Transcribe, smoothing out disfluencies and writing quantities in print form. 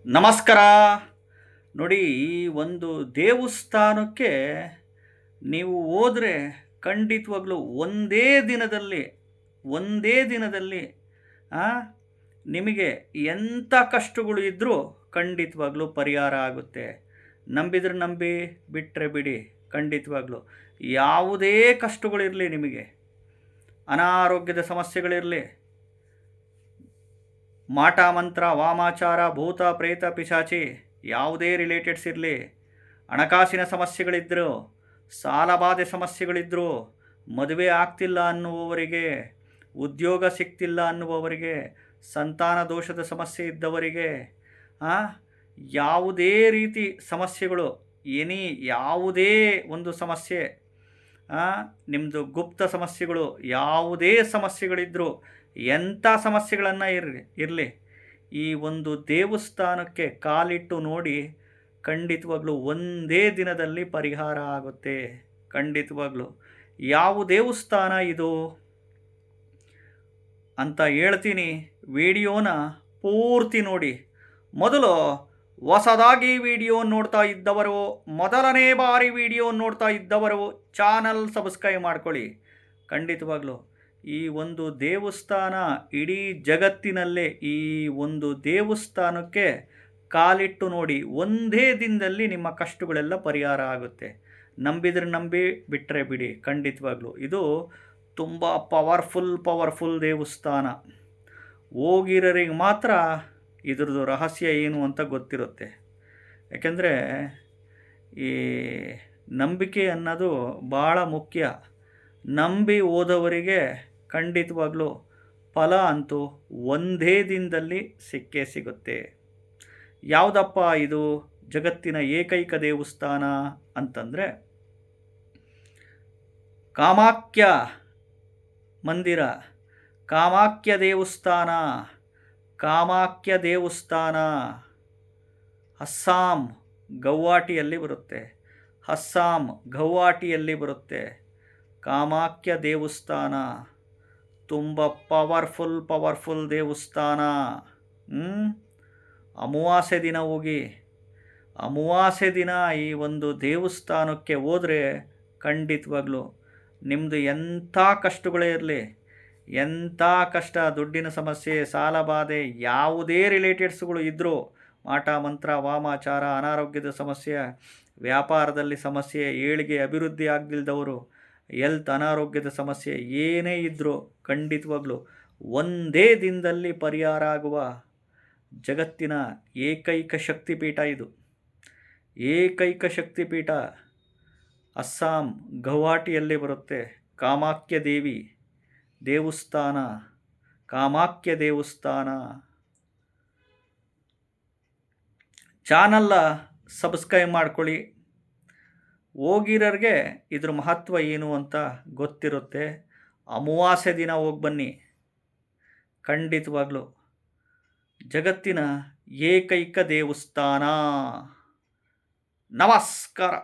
ನಮಸ್ಕಾರ. ನೋಡಿ, ಈ ಒಂದು ದೇವಸ್ಥಾನಕ್ಕೆ ನೀವು ಹೋದರೆ ಖಂಡಿತವಾಗ್ಲೂ ಒಂದೇ ದಿನದಲ್ಲಿ ಆ, ನಿಮಗೆ ಎಂಥ ಕಷ್ಟಗಳು ಇದ್ದರೂ ಖಂಡಿತವಾಗ್ಲೂ ಪರಿಹಾರ ಆಗುತ್ತೆ. ನಂಬಿದ್ರೆ ನಂಬಿ, ಬಿಟ್ಟರೆ ಬಿಡಿ. ಖಂಡಿತವಾಗ್ಲೂ ಯಾವುದೇ ಕಷ್ಟಗಳಿರಲಿ, ನಿಮಗೆ ಅನಾರೋಗ್ಯದ ಸಮಸ್ಯೆಗಳಿರಲಿ, ಮಾಟ ಮಂತ್ರ ವಾಮಾಚಾರ ಭೂತ ಪ್ರೇತ ಪಿಶಾಚಿ ಯಾವುದೇ ರಿಲೇಟೆಡ್ಸ್ ಇರಲಿ, ಹಣಕಾಸಿನ ಸಮಸ್ಯೆಗಳಿದ್ದರು, ಸಾಲಬಾಧೆ ಸಮಸ್ಯೆಗಳಿದ್ದರು, ಮದುವೆ ಆಗ್ತಿಲ್ಲ ಅನ್ನುವವರಿಗೆ, ಉದ್ಯೋಗ ಸಿಗ್ತಿಲ್ಲ ಅನ್ನುವವರಿಗೆ, ಸಂತಾನ ದೋಷದ ಸಮಸ್ಯೆ ಇದ್ದವರಿಗೆ, ಯಾವುದೇ ರೀತಿ ಸಮಸ್ಯೆಗಳು, ಯಾವುದೇ ಒಂದು ಸಮಸ್ಯೆ, ನಿಮ್ಮದು ಗುಪ್ತ ಸಮಸ್ಯೆಗಳು, ಯಾವುದೇ ಸಮಸ್ಯೆಗಳಿದ್ದರೂ, ಎಂಥ ಸಮಸ್ಯೆಗಳನ್ನು ಇರಲಿ, ಈ ಒಂದು ದೇವಸ್ಥಾನಕ್ಕೆ ಕಾಲಿಟ್ಟು ನೋಡಿ, ಖಂಡಿತವಾಗ್ಲೂ ಒಂದೇ ದಿನದಲ್ಲಿ ಪರಿಹಾರ ಆಗುತ್ತೆ. ಖಂಡಿತವಾಗ್ಲೂ ಯಾವ ದೇವಸ್ಥಾನ ಇದು ಅಂತ ಹೇಳ್ತೀನಿ. ವಿಡಿಯೋನ ಪೂರ್ತಿ ನೋಡಿ. ಮೊದಲು ಹೊಸದಾಗಿ ವಿಡಿಯೋ ನೋಡ್ತಾ ಇದ್ದವರು, ಮೊದಲನೇ ಬಾರಿ ವಿಡಿಯೋ ನೋಡ್ತಾ ಇದ್ದವರು ಚಾನಲ್ ಸಬ್ಸ್ಕ್ರೈಬ್ ಮಾಡ್ಕೊಳ್ಳಿ. ಖಂಡಿತವಾಗ್ಲೂ ಈ ಒಂದು ದೇವಸ್ಥಾನ ಇಡೀ ಜಗತ್ತಿನಲ್ಲೇ, ಈ ಒಂದು ದೇವಸ್ಥಾನಕ್ಕೆ ಕಾಲಿಟ್ಟು ನೋಡಿ, ಒಂದೇ ದಿನದಲ್ಲಿ ನಿಮ್ಮ ಕಷ್ಟಗಳೆಲ್ಲ ಪರಿಹಾರ ಆಗುತ್ತೆ. ನಂಬಿದ್ರೆ ನಂಬಿ, ಬಿಟ್ಟರೆ ಬಿಡಿ. ಖಂಡಿತವಾಗ್ಲೂ ಇದು ತುಂಬ ಪವರ್ಫುಲ್ ದೇವಸ್ಥಾನ. ಹೋಗಿರೋರಿಗೆ ಮಾತ್ರ ಇದ್ರದ್ದು ರಹಸ್ಯ ಏನು ಅಂತ ಗೊತ್ತಿರುತ್ತೆ. ಯಾಕೆಂದರೆ ಈ ನಂಬಿಕೆ ಅನ್ನೋದು ಭಾಳ ಮುಖ್ಯ. ನಂಬಿ ಹೋದವರಿಗೆ ಖಂಡಿತವಾಗ್ಲೂ ಫಲ ಅಂತೂ ಒಂದೇ ದಿನದಲ್ಲಿ ಸಿಕ್ಕೇ ಸಿಗುತ್ತೆ. ಯಾವುದಪ್ಪ ಇದು ಜಗತ್ತಿನ ಏಕೈಕ ದೇವಸ್ಥಾನ ಅಂತಂದರೆ, ಕಾಮಾಖ್ಯ ಮಂದಿರ, ಕಾಮಾಖ್ಯ ದೇವಸ್ಥಾನ ಅಸ್ಸಾಂ ಗೌಹಾಟಿಯಲ್ಲಿ ಬರುತ್ತೆ. ಕಾಮಾಖ್ಯ ದೇವಸ್ಥಾನ ತುಂಬ ಪವರ್ಫುಲ್ ದೇವಸ್ಥಾನ. ಅಮಾವಾಸ್ಯೆ ದಿನ ಹೋಗಿ, ಅಮಾವಾಸ್ಯೆ ದಿನ ಈ ಒಂದು ದೇವಸ್ಥಾನಕ್ಕೆ ಹೋದರೆ ಖಂಡಿತವಾಗ್ಲೂ ನಿಮ್ಮದು ಎಂಥ ಕಷ್ಟಗಳೇ ಇರಲಿ, ಎಂಥ ಕಷ್ಟ, ದುಡ್ಡಿನ ಸಮಸ್ಯೆ, ಸಾಲಬಾಧೆ, ಯಾವುದೇ ರಿಲೇಟೆಡ್ಸ್ಗಳು ಇದ್ದರೂ, ಮಾಟ ಮಂತ್ರ ವಾಮಾಚಾರ, ಅನಾರೋಗ್ಯದ ಸಮಸ್ಯೆ, ವ್ಯಾಪಾರದಲ್ಲಿ ಸಮಸ್ಯೆ, ಏಳಿಗೆ ಅಭಿವೃದ್ಧಿ ಆಗದಿಲ್ದವರು, ಅನಾರೋಗ್ಯದ ಸಮಸ್ಯೆ ಏನೇ ಇದ್ದರೂ ಖಂಡಿತವಾಗ್ಲೂ ಒಂದೇ ದಿನದಲ್ಲಿ ಪರಿಹಾರ ಆಗುವ ಜಗತ್ತಿನ ಏಕೈಕ ಶಕ್ತಿಪೀಠ ಇದು. ಏಕೈಕ ಶಕ್ತಿಪೀಠ ಅಸ್ಸಾಂ ಗೌಹಾಟಿಯಲ್ಲಿ ಬರುತ್ತೆ. ಕಾಮಾಖ್ಯ ದೇವಸ್ಥಾನ. ಚಾನಲ್ಲ ಸಬ್ಸ್ಕ್ರೈಬ್ ಮಾಡ್ಕೊಳ್ಳಿ. ಹೋಗಿರೋರಿಗೆ ಇದ್ರ ಮಹತ್ವ ಏನು ಅಂತ ಗೊತ್ತಿರುತ್ತೆ. ಅಮಾವಾಸ್ಯೆ ದಿನ ಹೋಗಿ ಬನ್ನಿ. ಖಂಡಿತವಾಗ್ಲೂ ಜಗತ್ತಿನ ಏಕೈಕ ದೇವಸ್ಥಾನ. ನಮಸ್ಕಾರ.